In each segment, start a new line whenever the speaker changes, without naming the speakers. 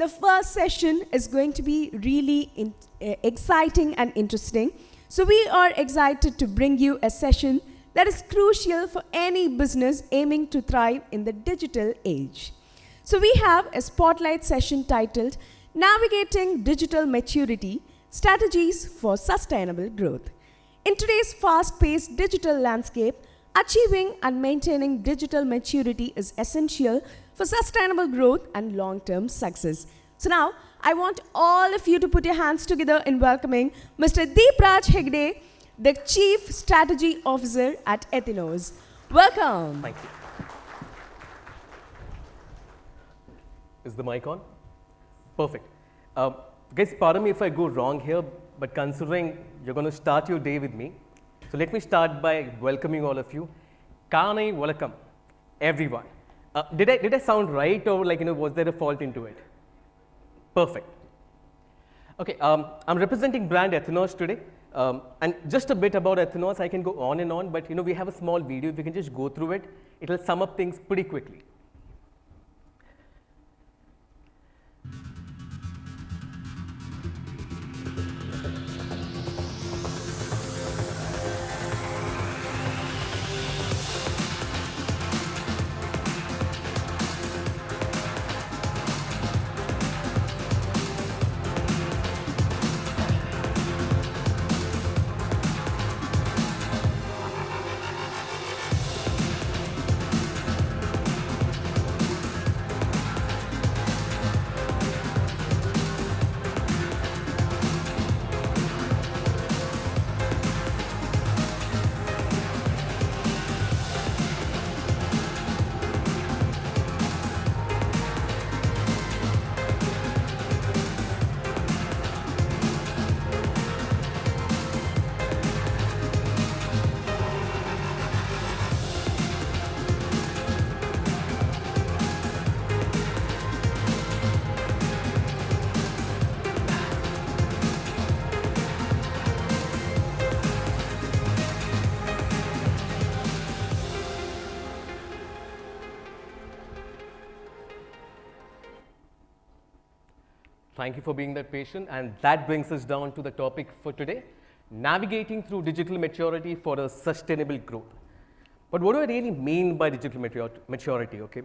the first session is going to be really exciting and interesting. So we are excited to bring you a session that is crucial for any business aiming to thrive in the digital age. So we have a spotlight session titled Navigating Digital Maturity, Strategies for Sustainable Growth. In today's fast-paced digital landscape, achieving and maintaining digital maturity is essential for sustainable growth and long-term success. So now, I want all of you to put your hands together in welcoming Mr. Deepraj Hegde, the Chief Strategy Officer at Ethinos. Welcome.
Thank you. Is the mic on? Perfect. Guys, pardon me if I go wrong here, but considering you're going to start your day with me, so let me start by welcoming all of you. Kanai welcome, everyone. Did I sound right, or was there a fault into it? Perfect. Okay, I'm representing brand Ethinos today, and just a bit about Ethinos. I can go on and on, but we have a small video. If we can just go through it, it'll sum up things pretty quickly. Thank you for being that patient, and that brings us down to the topic for today, navigating through digital maturity for a sustainable growth. But what do I really mean by digital maturity, okay?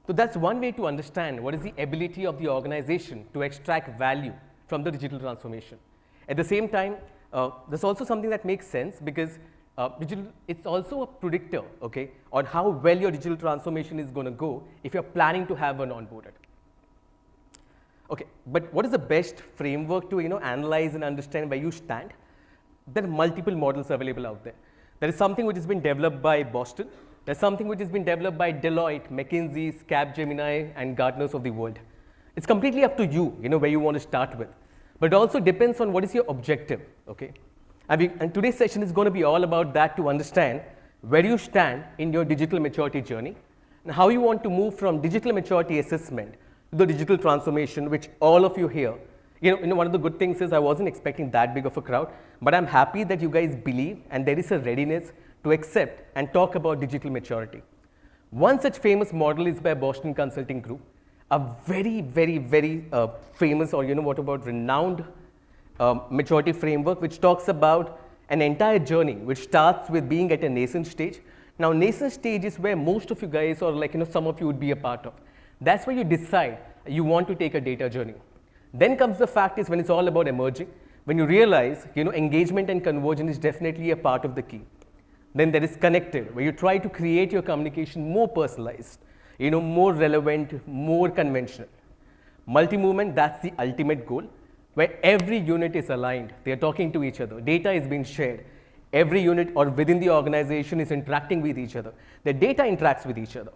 So that's one way to understand what is the ability of the organization to extract value from the digital transformation. At the same time, there's also something that makes sense because it's also a predictor, okay, on how well your digital transformation is going to go if you're planning to have one onboarded. Okay, but what is the best framework to analyze and understand where you stand? There are multiple models available out there. There is something which has been developed by Boston. There's something which has been developed by Deloitte, McKinsey, Capgemini, and Gartners of the world. It's completely up to you, where you want to start with. But it also depends on what is your objective, okay? And today's session is going to be all about that, to understand where you stand in your digital maturity journey and how you want to move from digital maturity assessment to the digital transformation, which all of you here, one of the good things is I wasn't expecting that big of a crowd, but I'm happy that you guys believe and there is a readiness to accept and talk about digital maturity. One such famous model is by Boston Consulting Group, a very, very, very famous, or renowned maturity framework, which talks about an entire journey, which starts with being at a nascent stage. Now, nascent stage is where most of you guys, or some of you would be a part of. That's where you decide you want to take a data journey. Then comes the fact is when it's all about emerging, when you realize engagement and conversion is definitely a part of the key. Then there is connected, where you try to create your communication more personalized, more relevant, more conventional. Multi-movement, that's the ultimate goal, where every unit is aligned, they are talking to each other, data is being shared. Every unit or within the organization is interacting with each other. The data interacts with each other.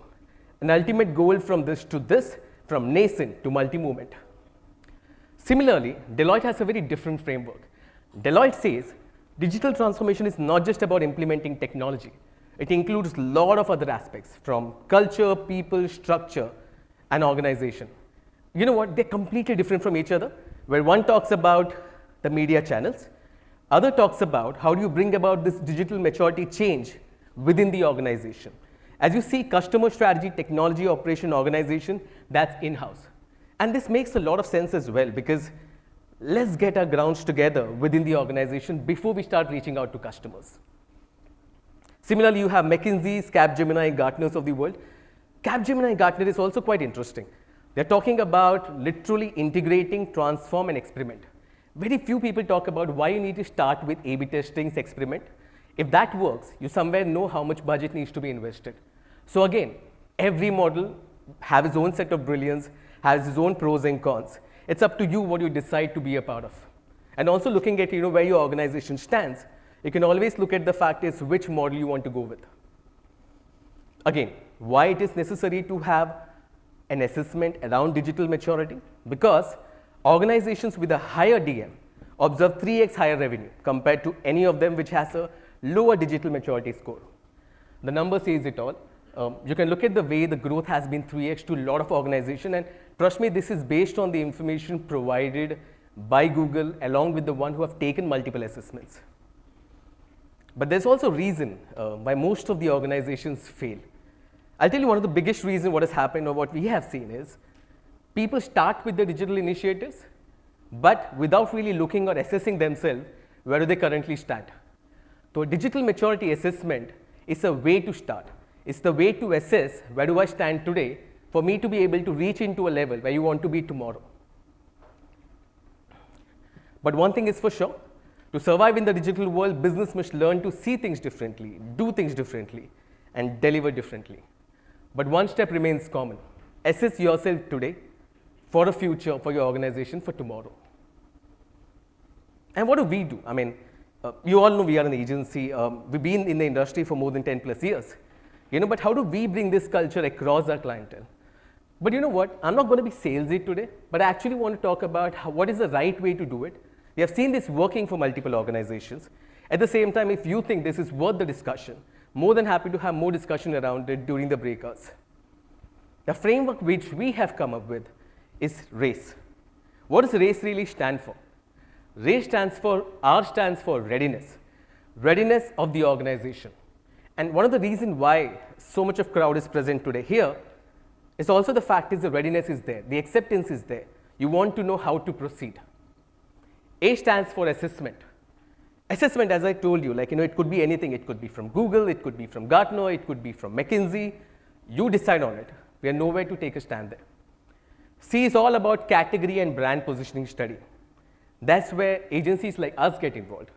An ultimate goal from this to this, from nascent to multi-movement. Similarly, Deloitte has a very different framework. Deloitte says digital transformation is not just about implementing technology. It includes a lot of other aspects, from culture, people, structure, and organization. You know what? They're completely different from each other, where one talks about the media channels, other talks about how do you bring about this digital maturity change within the organization. As you see, customer strategy, technology, operation, organization, that's in-house. And this makes a lot of sense as well, because let's get our grounds together within the organization before we start reaching out to customers. Similarly, you have McKinsey's, Capgemini, Gartner's of the world. Capgemini and Gartner is also quite interesting. They're talking about literally integrating, transform, and experiment. Very few people talk about why you need to start with A/B testing, experiment. If that works, you somewhere know how much budget needs to be invested. So again, every model has its own set of brilliance, has its own pros and cons. It's up to you what you decide to be a part of. And also looking at where your organization stands, you can always look at the fact is which model you want to go with. Again, why it is necessary to have an assessment around digital maturity? Because organizations with a higher DM observe 3x higher revenue compared to any of them which has a lower digital maturity score. The number says it all. You can look at the way the growth has been 3x to a lot of organizations, and trust me, this is based on the information provided by Google along with the one who have taken multiple assessments. But there's also a reason why most of the organizations fail. I'll tell you one of the biggest reasons what has happened or what we have seen is people start with the digital initiatives, but without really looking or assessing themselves, where do they currently stand? So a digital maturity assessment is a way to start. It's the way to assess where do I stand today for me to be able to reach into a level where you want to be tomorrow. But one thing is for sure, to survive in the digital world, business must learn to see things differently, do things differently, and deliver differently. But one step remains common. Assess yourself today for a future, for your organization, for tomorrow. And what do we do? I mean, you all know we are an agency. We've been in the industry for more than 10 plus years. But how do we bring this culture across our clientele? But you know what? I'm not going to be salesy today, but I actually want to talk about what is the right way to do it. We have seen this working for multiple organizations. At the same time, if you think this is worth the discussion, more than happy to have more discussion around it during the breakouts. The framework which we have come up with is RACE. What does RACE really stand for? RACE stands for, R stands for readiness. Readiness of the organization. And one of the reasons why so much of crowd is present today here is also the fact is the readiness is there, the acceptance is there. You want to know how to proceed. A stands for assessment. Assessment, as I told you, it could be anything. It could be from Google, it could be from Gartner, it could be from McKinsey. You decide on it. We are nowhere to take a stand there. C is all about category and brand positioning study. That's where agencies like us get involved.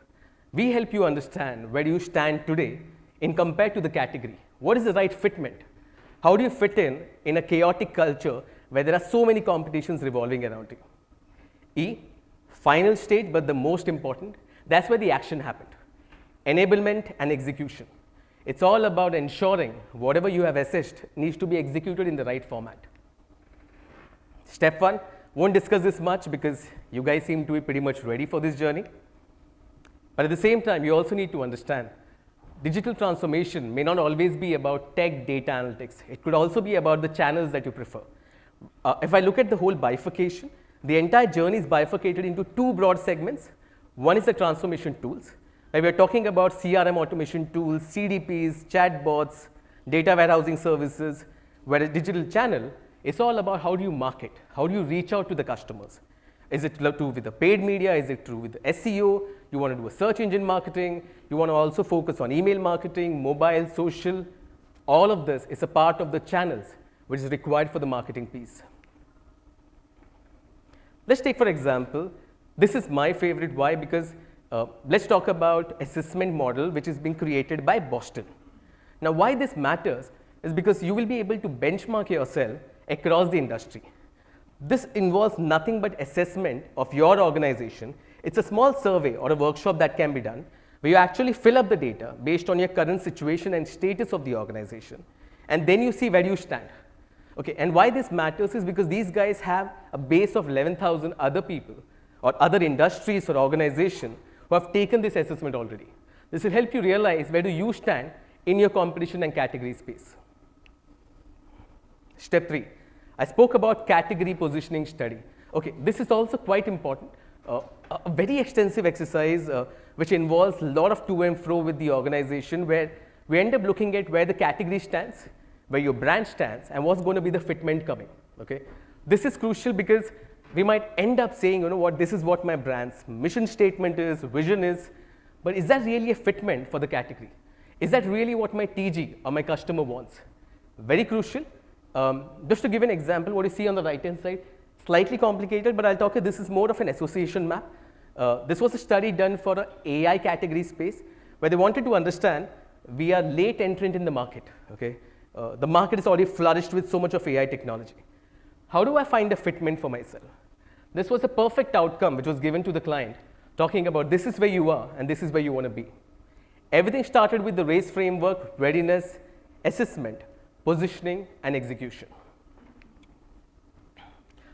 We help you understand where you stand today in compared to the category. What is the right fitment? How do you fit in a chaotic culture where there are so many competitions revolving around you? E, final stage, but the most important, that's where the action happened. Enablement and execution. It's all about ensuring whatever you have assessed needs to be executed in the right format. Step 1, won't discuss this much because you guys seem to be pretty much ready for this journey. But at the same time, you also need to understand digital transformation may not always be about tech, data analytics. It could also be about the channels that you prefer. If I look at the whole bifurcation, the entire journey is bifurcated into two broad segments. One is the transformation tools, where we are talking about CRM automation tools, CDPs, chatbots, data warehousing services, where a digital channel is all about how do you market, how do you reach out to the customers. Is it true with the paid media? Is it true with the SEO? You want to do a search engine marketing. You want to also focus on email marketing, mobile, social. All of this is a part of the channels which is required for the marketing piece. Let's take, for example, this is my favorite. Why? Because let's talk about assessment model which is being created by Boston. Now, why this matters is because you will be able to benchmark yourself across the industry. This involves nothing but assessment of your organization. It's a small survey or a workshop that can be done where you actually fill up the data based on your current situation and status of the organization. And then you see where you stand. Okay, and why this matters is because these guys have a base of 11,000 other people or other industries or organizations who have taken this assessment already. This will help you realize where do you stand in your competition and category space. Step 3, I spoke about category positioning study. Okay, this is also quite important. A very extensive exercise which involves a lot of to and fro with the organization, where we end up looking at where the category stands, where your brand stands, and what's going to be the fitment coming. Okay, This is crucial because we might end up saying, you know what, this is what my brand's mission statement is, vision is, but is that really a fitment for the category? Is that really what my TG or my customer wants? Very crucial. Just to give an example, what you see on the right-hand side, slightly complicated, but I'll talk you, this is more of an association map. This was a study done for an AI category space where they wanted to understand we are late entrant in the market, okay? The market is already flourished with so much of AI technology. How do I find a fitment for myself? This was a perfect outcome which was given to the client, talking about this is where you are and this is where you want to be. Everything started with the RACE framework, readiness, assessment, positioning, and execution.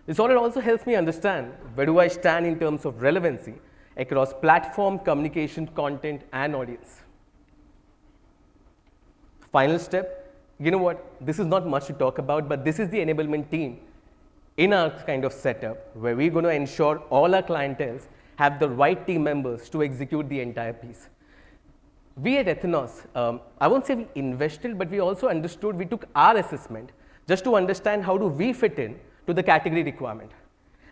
This audit also helps me understand where do I stand in terms of relevancy across platform, communication, content, and audience. Final step, you know what, this is not much to talk about, but this is the enablement team in our kind of setup where we're going to ensure all our clienteles have the right team members to execute the entire piece. We at Ethinos, I won't say we invested, but we also understood, we took our assessment just to understand how do we fit in to the category requirement.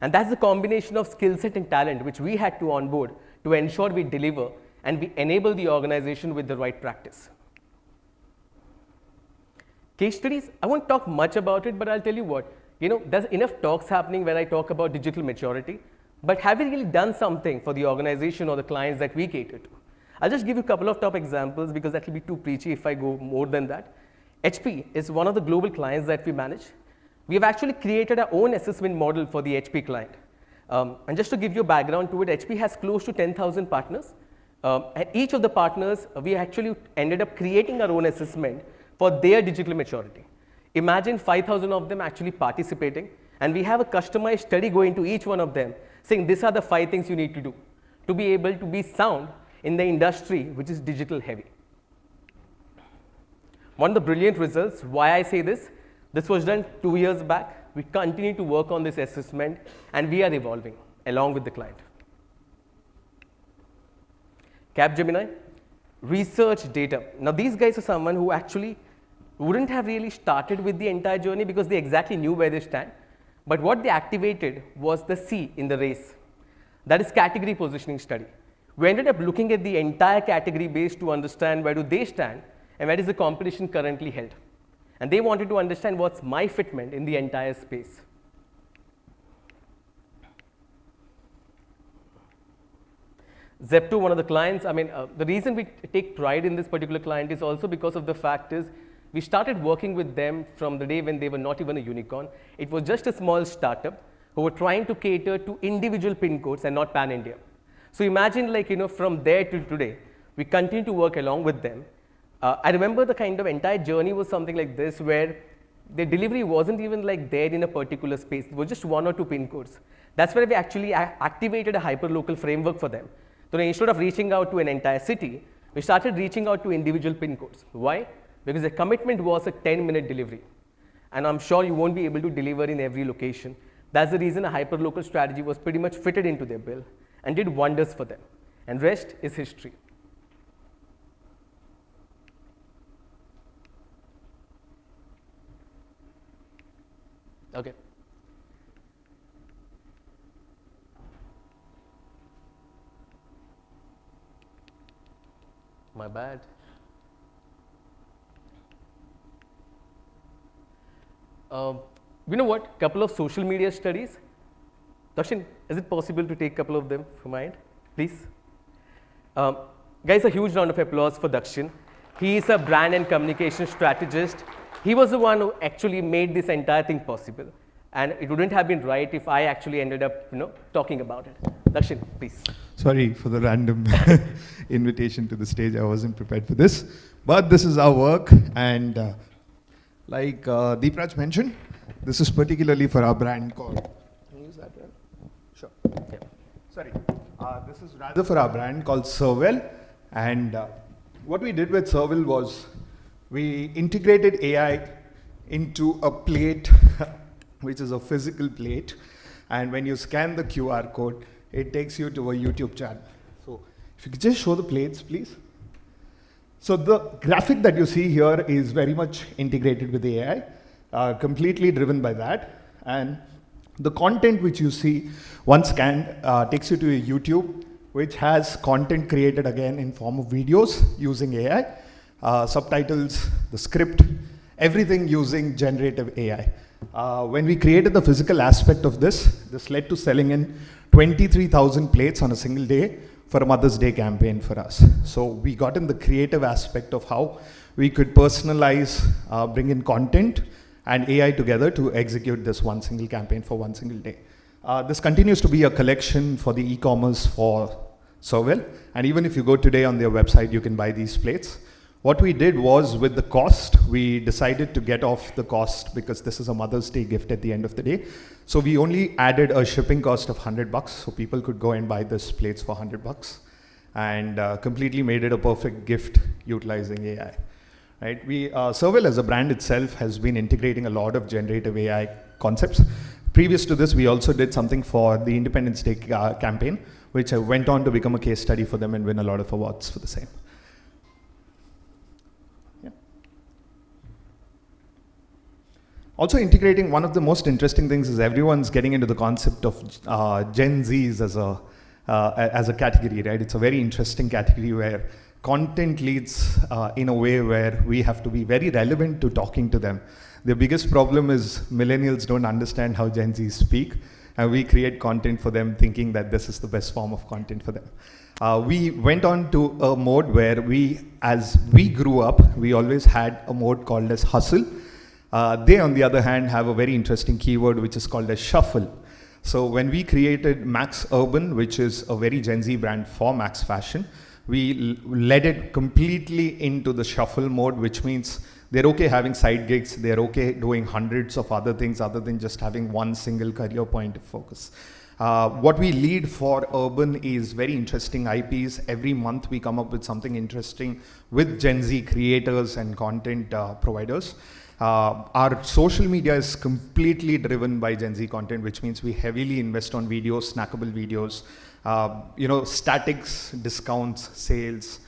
And that's the combination of skill set and talent which we had to onboard to ensure we deliver and we enable the organization with the right practice. Case studies, I won't talk much about it, but I'll tell you what, you know, there's enough talks happening where I talk about digital maturity, but have we really done something for the organization or the clients that we cater to? I'll just give you a couple of top examples because that will be too preachy if I go more than that. HP is one of the global clients that we manage. We have actually created our own assessment model for the HP client. And just to give you a background to it, HP has close to 10,000 partners. And each of the partners, we actually ended up creating our own assessment for their digital maturity. Imagine 5,000 of them actually participating, and we have a customized study going to each one of them, saying these are the 5 things you need to do to be able to be sound in the industry which is digital heavy. One of the brilliant results, why I say this was done 2 years back. We continue to work on this assessment and we are evolving along with the client. Capgemini, research data. Now these guys are someone who actually wouldn't have really started with the entire journey because they exactly knew where they stand. But what they activated was the C in the race. That is category positioning study. We ended up looking at the entire category base to understand where do they stand and where is the competition currently held. And they wanted to understand what's my fitment in the entire space. Zepto, one of the clients, I mean, the reason we take pride in this particular client is also because of the fact is we started working with them from the day when they were not even a unicorn. It was just a small startup who were trying to cater to individual pin codes and not pan-India. So imagine, like, you know, from there till today, we continue to work along with them. I remember the kind of entire journey was something like this where the delivery wasn't even like there in a particular space. It was just 1 or 2 pin codes. That's where we actually activated a hyperlocal framework for them. So instead of reaching out to an entire city, we started reaching out to individual pin codes. Why? Because the commitment was a 10-minute delivery. And I'm sure you won't be able to deliver in every location. That's the reason a hyperlocal strategy was pretty much fitted into their bill and did wonders for them. And rest is history. Okay. My bad. You know what? Couple of social media studies. Dakshin, is it possible to take a couple of them from my end, please? Guys, a huge round of applause for Dakshin. He is a brand and communication strategist. He was the one who actually made this entire thing possible. And it wouldn't have been right if I actually ended up, you know, talking about it. Dakshin, please.
Sorry for the random invitation to the stage. I wasn't prepared for this. But this is our work. And like Deepraj mentioned, this is particularly for our brand called. Can you use that? Right? Sure. Yeah. Sorry. This is rather for our brand called Serwell. And what we did with Serwell was we integrated AI into a plate, which is a physical plate. And when you scan the QR code, it takes you to a YouTube channel. So if you could just show the plates, please. So the graphic that you see here is very much integrated with the AI, completely driven by that. And The content which you see once scanned takes you to a YouTube, which has content created again in form of videos using AI, subtitles, the script, everything using generative AI. When we created the physical aspect of this led to selling in 23,000 plates on a single day for a Mother's Day campaign for us. So we got in the creative aspect of how we could personalize, bring in content and AI together to execute this one single campaign for one single day. This continues to be a collection for the e-commerce for Serwell, and even if you go today on their website, you can buy these plates. What we did was, with the cost, we decided to get off the cost because this is a Mother's Day gift at the end of the day. So we only added a shipping cost of $100, so people could go and buy this plates for $100, and completely made it a perfect gift utilizing AI. Right? Serwell as a brand itself has been integrating a lot of generative AI concepts. Previous to this, we also did something for the Independence Day campaign, which went on to become a case study for them and win a lot of awards for the same. Also integrating, one of the most interesting things is everyone's getting into the concept of Gen Zs as a category, right? It's a very interesting category where content leads in a way where we have to be very relevant to talking to them. The biggest problem is millennials don't understand how Gen Zs speak, and we create content for them thinking that this is the best form of content for them. We went on to a mode where as we grew up, we always had a mode called as hustle. They, on the other hand, have a very interesting keyword which is called as shuffle. So when we created Max Urban, which is a very Gen Z brand for Max Fashion, we led it completely into the shuffle mode, which means they're okay having side gigs, they're okay doing hundreds of other things other than just having one single career point of focus. What we lead for Urban is very interesting IPs. Every month we come up with something interesting with Gen Z creators and content providers. Our social media is completely driven by Gen Z content, which means we heavily invest on videos, snackable videos, statics, discounts, sales.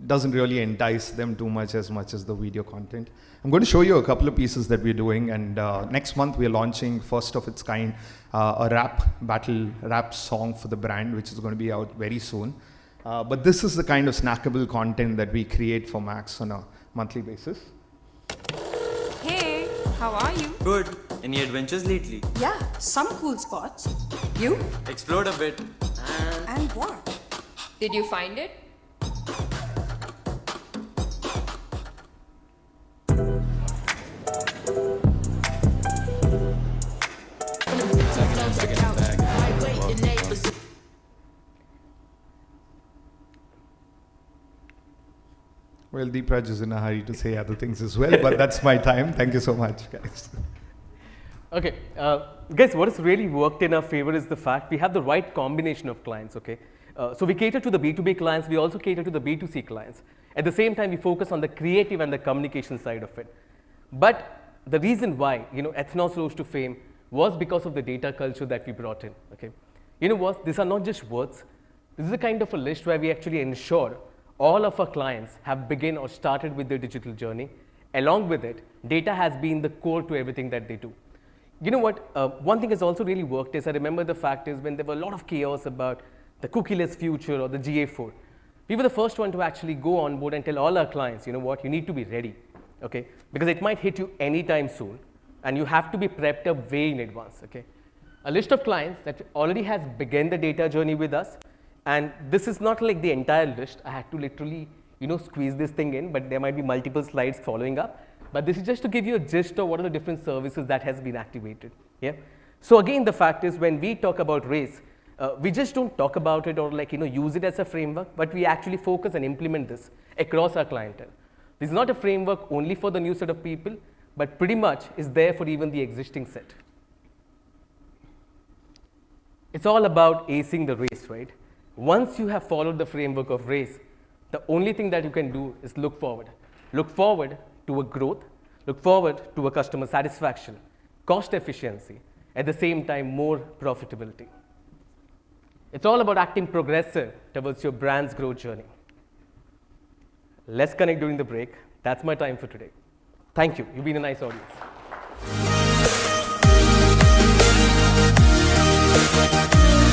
Doesn't really entice them too much as the video content. I'm going to show you a couple of pieces that we're doing, and next month we're launching first of its kind, a battle rap song for the brand, which is going to be out very soon. But this is the kind of snackable content that we create for Max on a monthly basis.
Hey, how are you?
Good. Any adventures lately?
Yeah, some cool spots. You?
Explored a bit.
And what?
Did you find it?
Well, Deepraj is in a hurry to say other things as well, but that's my time. Thank you so much, guys.
Okay, guys, what has really worked in our favor is the fact we have the right combination of clients, okay? So we cater to the B2B clients, we also cater to the B2C clients. At the same time, we focus on the creative and the communication side of it. But the reason why, Ethinos rose to fame was because of the data culture that we brought in, okay? You know what, these are not just words. This is a kind of a list where we actually ensure all of our clients have begun or started with their digital journey. Along with it, data has been the core to everything that they do. You know what, one thing has also really worked is, I remember the fact is when there were a lot of chaos about the cookieless future or the GA4, we were the first one to actually go on board and tell all our clients, you know what, you need to be ready, okay? Because it might hit you anytime soon, and you have to be prepped up way in advance, okay? A list of clients that already has begun the data journey with us, and this is not like the entire list. I had to literally, squeeze this thing in, but there might be multiple slides following up. But this is just to give you a gist of what are the different services that has been activated, yeah? So again, the fact is when we talk about race, we just don't talk about it or use it as a framework, but we actually focus and implement this across our clientele. This is not a framework only for the new set of people, but pretty much is there for even the existing set. It's all about acing the race, right? Once you have followed the framework of race, the only thing that you can do is look forward. Look forward to a growth, look forward to a customer satisfaction, cost efficiency, at the same time more profitability. It's all about acting progressive towards your brand's growth journey. Let's connect during the break. That's my time for today. Thank you. You've been a nice audience. Bye.